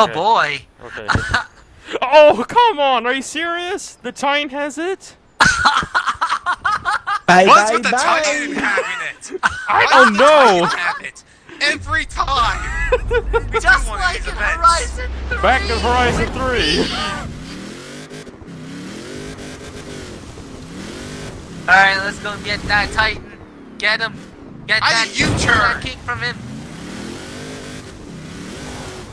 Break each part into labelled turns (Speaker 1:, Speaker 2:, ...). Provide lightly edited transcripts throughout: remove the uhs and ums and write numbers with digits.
Speaker 1: Oh boy.
Speaker 2: Okay. Oh, come on! Are you serious? The Titan has it?
Speaker 3: What's with the Titan having it?
Speaker 2: I don't know!
Speaker 3: Have it every time! We
Speaker 1: Just
Speaker 3: do one
Speaker 1: like
Speaker 3: of
Speaker 1: in
Speaker 3: these events.
Speaker 1: Horizon 3.
Speaker 2: Back to Horizon 3!
Speaker 1: Alright, let's go get that Titan. Get him. Get
Speaker 3: I
Speaker 1: that
Speaker 3: need U-turn.
Speaker 1: kick from him.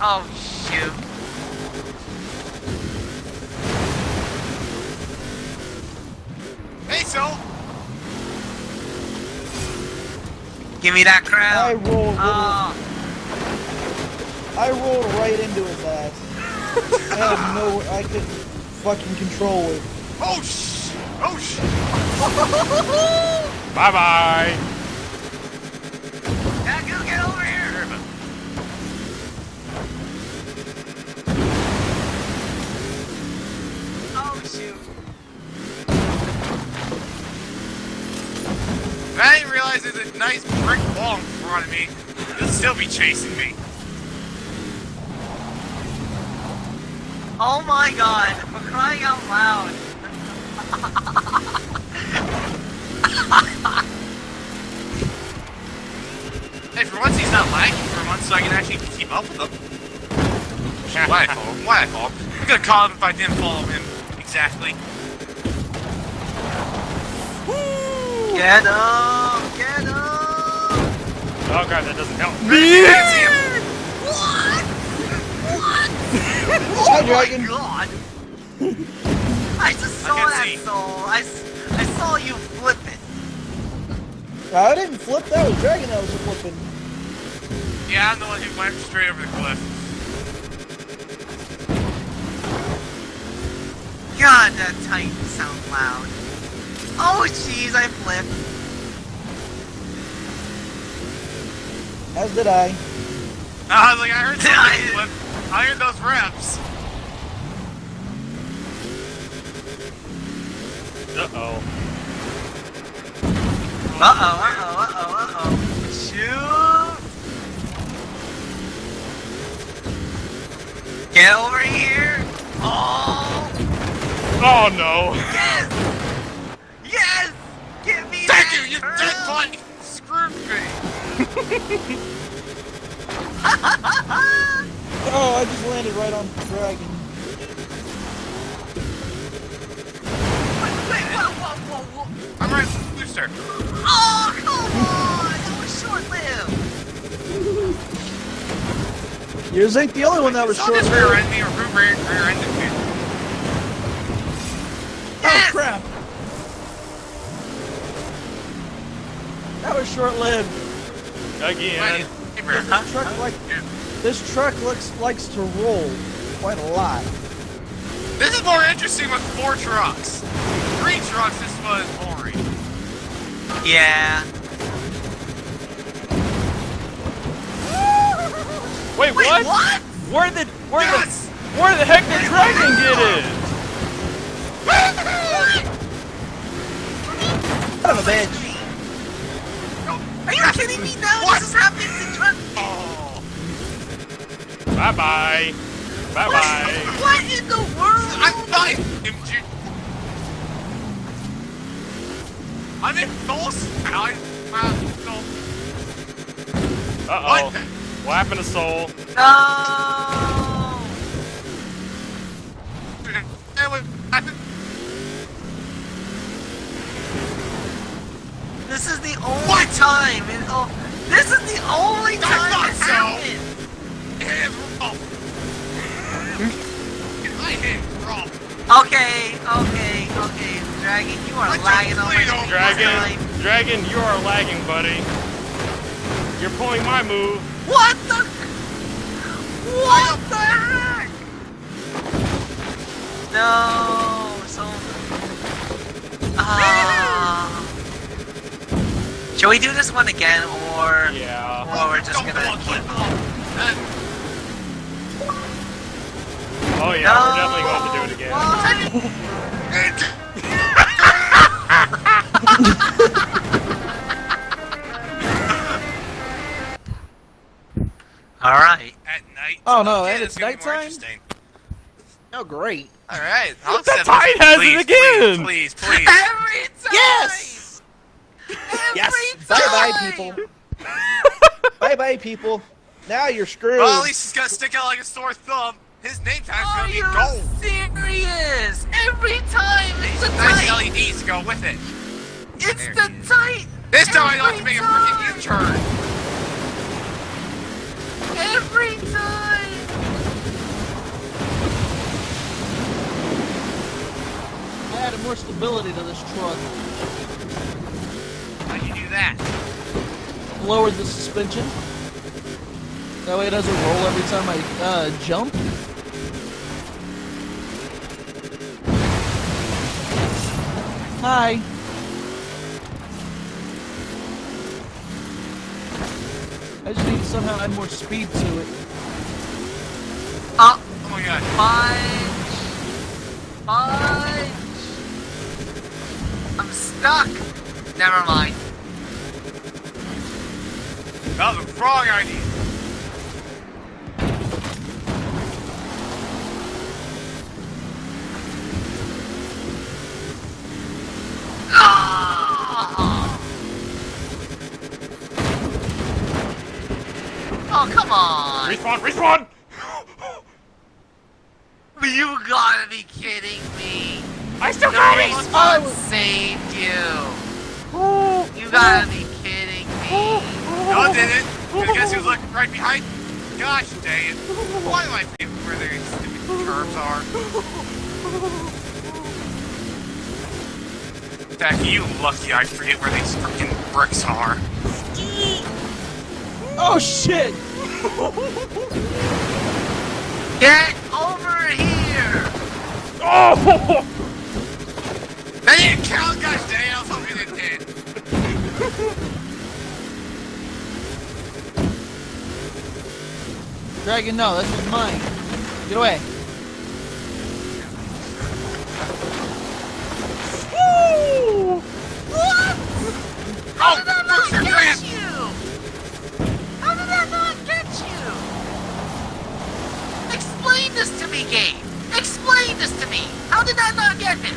Speaker 1: Oh, shoot.
Speaker 3: Hey, so
Speaker 1: Give me that crown.
Speaker 4: I rolled right into his ass. I couldn't fucking control it.
Speaker 3: Oh sh!
Speaker 2: Bye bye!
Speaker 1: Gotta get over here. Oh shoot.
Speaker 3: I didn't realize there's a nice brick wall in front of me. He'll still be chasing me.
Speaker 1: Oh my god, for crying out loud.
Speaker 3: Hey, for once he's not lagging for once, so I can actually keep up with him. Why I call him? I'm gonna call him if I didn't follow him exactly.
Speaker 1: Get him! Get him!
Speaker 2: Oh god, that doesn't help.
Speaker 1: What? What?
Speaker 4: Hi,
Speaker 1: Oh
Speaker 4: Dragon.
Speaker 1: my god! I just saw that soul. I saw you flip it.
Speaker 4: I didn't flip, that was Dragon that was flipping.
Speaker 3: Yeah, I'm the one who went straight over the cliff.
Speaker 1: God, that Titan sounds loud. Oh jeez, I flipped.
Speaker 4: As did I.
Speaker 3: I was like, I heard something flip. I heard those reps.
Speaker 2: Uh-oh.
Speaker 1: Uh-oh. Shoot! Get over here! Oh!
Speaker 2: Oh no!
Speaker 1: Yes! Yes! Give me
Speaker 3: Thank
Speaker 1: that
Speaker 3: you, you
Speaker 1: turtle!
Speaker 3: dead body! Screwed me!
Speaker 4: Oh, I just landed right on Dragon.
Speaker 1: Wait, whoa.
Speaker 3: I'm right with the booster.
Speaker 1: Oh, come on! That was short-lived!
Speaker 4: Yours ain't the only one that was
Speaker 3: Someone
Speaker 4: short.
Speaker 3: just rear-ended me or rear-ended me.
Speaker 4: Oh crap! That was short-lived.
Speaker 2: Again.
Speaker 4: This truck likes to roll quite a lot.
Speaker 3: This is more interesting with 4 trucks. 3 trucks, this was boring.
Speaker 1: Yeah.
Speaker 2: Wait, what?
Speaker 1: What?
Speaker 2: Where the
Speaker 3: Yes!
Speaker 2: where the heck did Dragon get it?
Speaker 4: Son of a bitch.
Speaker 1: Are you kidding me now? This is happening to truck.
Speaker 3: Oh.
Speaker 2: Bye bye. Bye bye.
Speaker 1: What in the world?
Speaker 3: I'm not I'm in full style.
Speaker 2: Uh-oh. What happened to Soul?
Speaker 1: No. This is the only time. This is the only time
Speaker 3: not
Speaker 1: it
Speaker 3: so.
Speaker 1: happened.
Speaker 3: My hand's wrong.
Speaker 1: Okay. Dragon, you are lagging on my
Speaker 2: Dragon, you are lagging, buddy. You're pulling my move.
Speaker 1: What the heck? No, so... Shall we do this one again, or...
Speaker 2: Yeah.
Speaker 1: Or we're just gonna keep...
Speaker 2: Oh yeah, we're definitely going to do it again.
Speaker 1: Alright.
Speaker 3: At night.
Speaker 4: Oh no,
Speaker 3: okay,
Speaker 4: and
Speaker 3: that's
Speaker 4: it's
Speaker 3: gonna be more
Speaker 4: nighttime?
Speaker 3: interesting.
Speaker 4: Oh great.
Speaker 3: Alright, I'll
Speaker 2: The
Speaker 3: accept
Speaker 2: tide
Speaker 3: this.
Speaker 2: has
Speaker 3: Please,
Speaker 2: it again!
Speaker 3: Please, please.
Speaker 1: Every time!
Speaker 4: Yes!
Speaker 1: Every
Speaker 4: Bye-bye,
Speaker 1: time!
Speaker 4: people. Bye-bye, people. Now you're screwed.
Speaker 3: Well, at least he's gonna stick out like a sore thumb. His name tag's
Speaker 1: Are
Speaker 3: gonna be
Speaker 1: you
Speaker 3: gold.
Speaker 1: serious? Every time! It's a
Speaker 3: Nice
Speaker 1: tight!
Speaker 3: LEDs to go with it.
Speaker 1: It's
Speaker 3: There
Speaker 1: the
Speaker 3: it is.
Speaker 1: tight!
Speaker 3: This time I don't have to
Speaker 1: Every
Speaker 3: make a
Speaker 1: time.
Speaker 3: freaking U-turn.
Speaker 1: Every time!
Speaker 4: I added more stability to this truck.
Speaker 3: How'd you do that?
Speaker 4: Lowered the suspension. That way it doesn't roll every time I jump. Hi. I just need to somehow add more speed to it.
Speaker 1: Oh,
Speaker 3: Oh my god.
Speaker 1: fudge! Fudge! I'm stuck! Never mind.
Speaker 3: That was a wrong idea.
Speaker 1: Ah! Oh, come on!
Speaker 2: Respawn, respawn!
Speaker 1: You gotta be kidding me!
Speaker 2: I still
Speaker 1: The
Speaker 2: got it!
Speaker 1: respawn saved you! You gotta be kidding me!
Speaker 3: No, it didn't. Because guess who's looking right behind? Gosh dang it. Why do I forget where their stupid curves are? In fact, you lucky I forget where these freaking bricks are.
Speaker 4: Oh shit!
Speaker 1: Get over here!
Speaker 2: Oh!
Speaker 3: That didn't count, gosh dang it. I was hoping it did.
Speaker 4: Dragon, no, this is mine. Get away.
Speaker 2: Woo!
Speaker 1: What?
Speaker 3: Oh,
Speaker 1: How did that not
Speaker 3: Mr.
Speaker 1: get
Speaker 3: Grant!
Speaker 1: you? How did that not get you? Explain this to me, Gabe. Explain this to me. How did that not get him?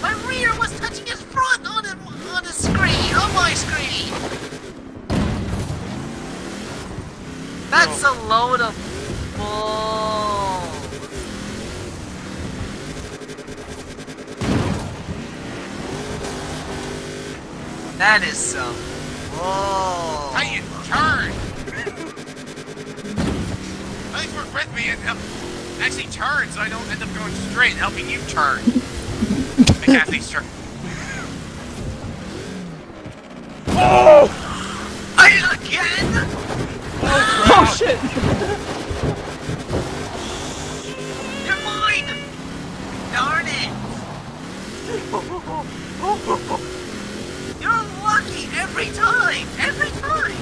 Speaker 1: My rear was touching his front on his screen, on my screen. That's a load of bull. That is some bull.
Speaker 3: Titan, turn! At least work with me and help. Actually turn so I don't end up going straight and helping you turn. I can't at least turn.
Speaker 2: Oh!
Speaker 1: Again?
Speaker 4: Oh shit!
Speaker 1: You're mine! Darn it! You're lucky every time! Every time!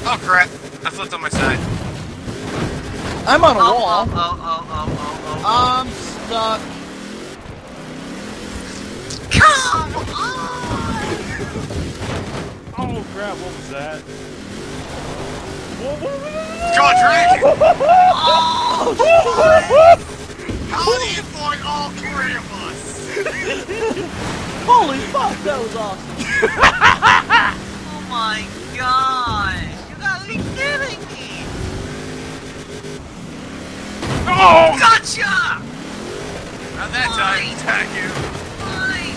Speaker 3: Oh crap. I flipped on my side.
Speaker 4: I'm on a
Speaker 1: Oh,
Speaker 4: wall.
Speaker 1: oh.
Speaker 4: I'm stuck.
Speaker 1: Come on!
Speaker 2: Oh crap, what was that? Whoa, whoa, whoa,
Speaker 3: Go on, Dragon!
Speaker 1: Oh,
Speaker 3: How do you avoid all three of us?
Speaker 4: Holy fuck, that was awesome.
Speaker 1: oh my gosh! You gotta be kidding me!
Speaker 2: Oh!
Speaker 1: Gotcha!
Speaker 3: Not that time,
Speaker 1: Fine.
Speaker 3: attack you.
Speaker 1: Fine!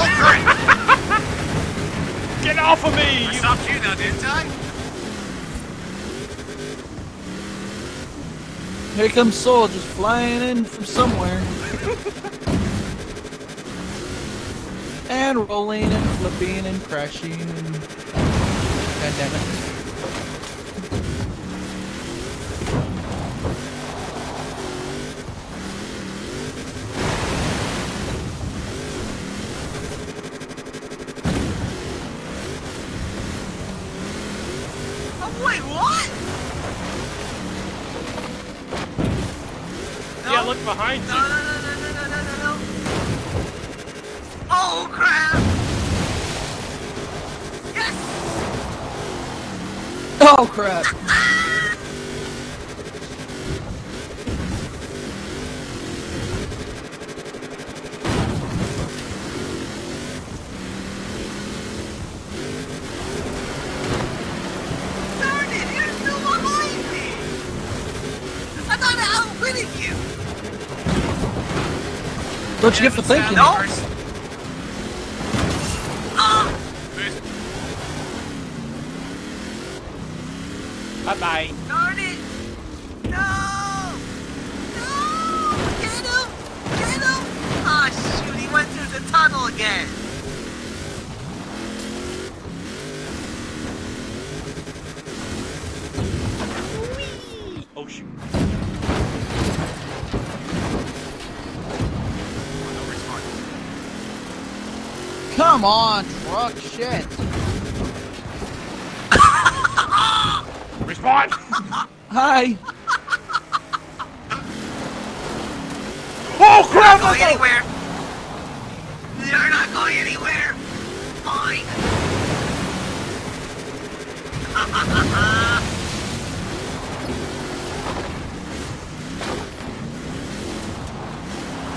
Speaker 3: Oh great!
Speaker 2: Get off of me!
Speaker 3: I
Speaker 2: You...
Speaker 3: stopped you now, didn't I?
Speaker 4: Here comes Soul just flying in from somewhere. And rolling and flipping and crashing and... God damn it.
Speaker 1: Oh, wait, what?
Speaker 2: Yeah, look behind
Speaker 1: No,
Speaker 2: you.
Speaker 1: no. Oh, crap!
Speaker 4: Oh crap!
Speaker 1: Darn it, you're still behind me! I thought I outwitted you!
Speaker 4: Don't you get for thinking?
Speaker 1: No! Ah!
Speaker 2: Bye-bye.
Speaker 1: Darn it! No! No! Get him! Get him! Ah, shoot, he went through the tunnel again! Whee!
Speaker 2: Oh, shoot.
Speaker 3: No response.
Speaker 4: Come on, truck shit!
Speaker 2: Respawn!
Speaker 4: Hi!
Speaker 2: Oh,
Speaker 1: You're
Speaker 2: crap!
Speaker 1: not going anywhere! You're not going anywhere! Fine!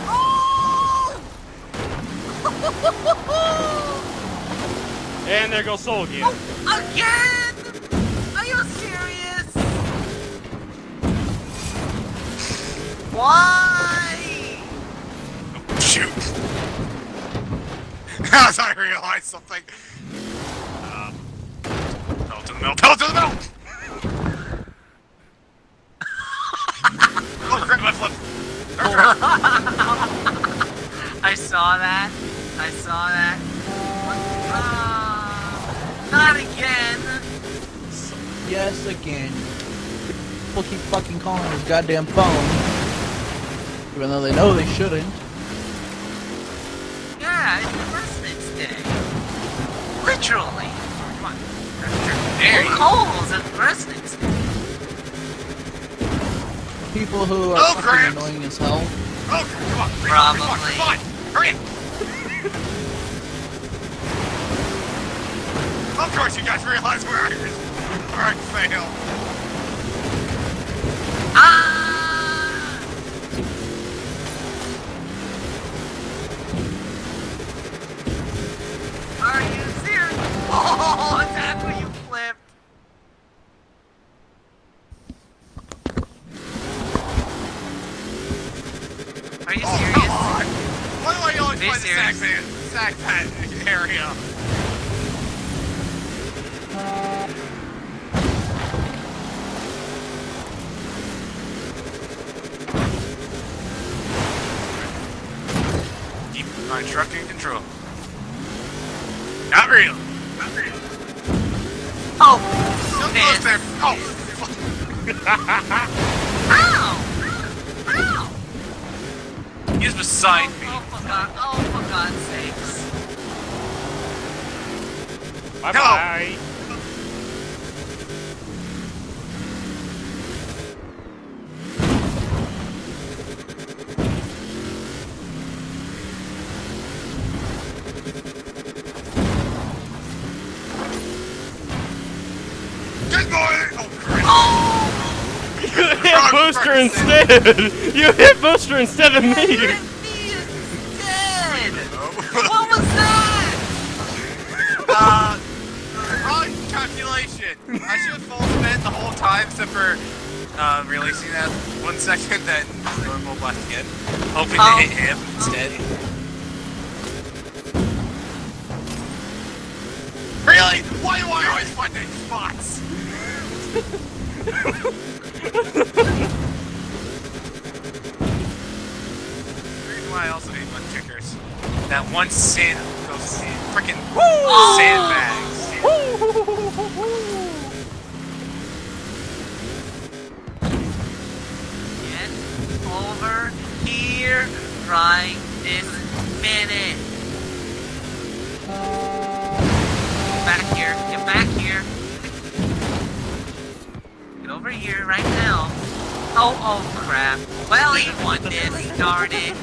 Speaker 1: Oh!
Speaker 2: And there goes Soul again.
Speaker 1: Again? Are you serious? Why?
Speaker 3: Shoot! As I realized something. Pedal to the middle, pedal to the middle! Oh, crap, my flip!
Speaker 1: I saw that. I saw that. Not again.
Speaker 4: Yes, again. People keep fucking calling his goddamn phone. Even though they know they shouldn't.
Speaker 1: Yeah, it's President's Day. Literally.
Speaker 3: Come on. There
Speaker 1: Who
Speaker 3: you go.
Speaker 1: calls at President's Day?
Speaker 4: People who are
Speaker 3: Oh,
Speaker 4: fucking
Speaker 3: crap.
Speaker 4: annoying as hell.
Speaker 3: Oh, come on.
Speaker 1: Probably.
Speaker 3: Come on. Hurry it. Of course you guys realize where I failed.
Speaker 1: Ah! Are you serious? Oh, that's where you flipped. Are you
Speaker 3: Oh,
Speaker 1: serious?
Speaker 3: come on. Why do I always
Speaker 1: Are you
Speaker 3: find the sack
Speaker 1: serious?
Speaker 3: man? Sack that area. Keep my truck in control. Not real. Not real.
Speaker 1: Oh,
Speaker 3: So
Speaker 1: man.
Speaker 3: close there. Oh.
Speaker 1: Ow! Ow!
Speaker 3: He was beside me.
Speaker 1: Oh, for God's sakes.
Speaker 2: Bye-bye.
Speaker 3: Good boy. Oh, crap.
Speaker 1: Oh!
Speaker 2: You hit Booster instead! You hit Booster instead of
Speaker 1: You
Speaker 2: me!
Speaker 1: hit me instead!
Speaker 3: Oh.
Speaker 1: What was that?
Speaker 3: Wrong calculation. I should have full spin the whole time except for releasing that 1 second, then normal left again. Hoping to hit him instead. Really? Why do I always find these spots? The reason why I also hate mud kickers. That one sand goes freaking sandbags.
Speaker 1: Get over here right this minute. Get back here. Get back here. Get over here right now. Oh crap. Well, he won this. Darn it.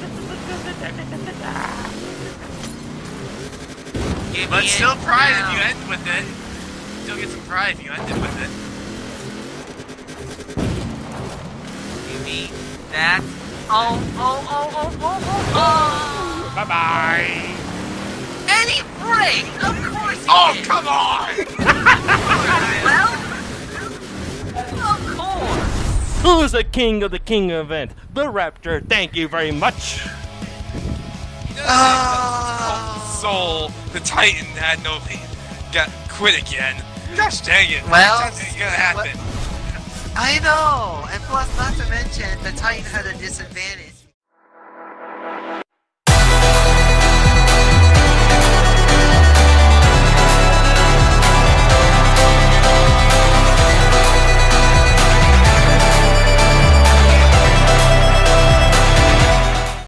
Speaker 1: Give
Speaker 3: But
Speaker 1: me
Speaker 3: still
Speaker 1: it
Speaker 3: pride
Speaker 1: now.
Speaker 3: if you end with it. still get some pride if you ended with it.
Speaker 1: You mean that? Oh.
Speaker 2: Bye-bye.
Speaker 1: Any break? Of course you
Speaker 3: Oh,
Speaker 1: did.
Speaker 3: come on!
Speaker 1: Well, of course.
Speaker 2: Who's the king of the king event? The Raptor. Thank you very much.
Speaker 3: Soul, the Titan had no pain. Got quit again. Gosh dang it.
Speaker 1: Well,
Speaker 3: That's gonna happen.
Speaker 1: I know. And plus, not to mention, the Titan had a disadvantage.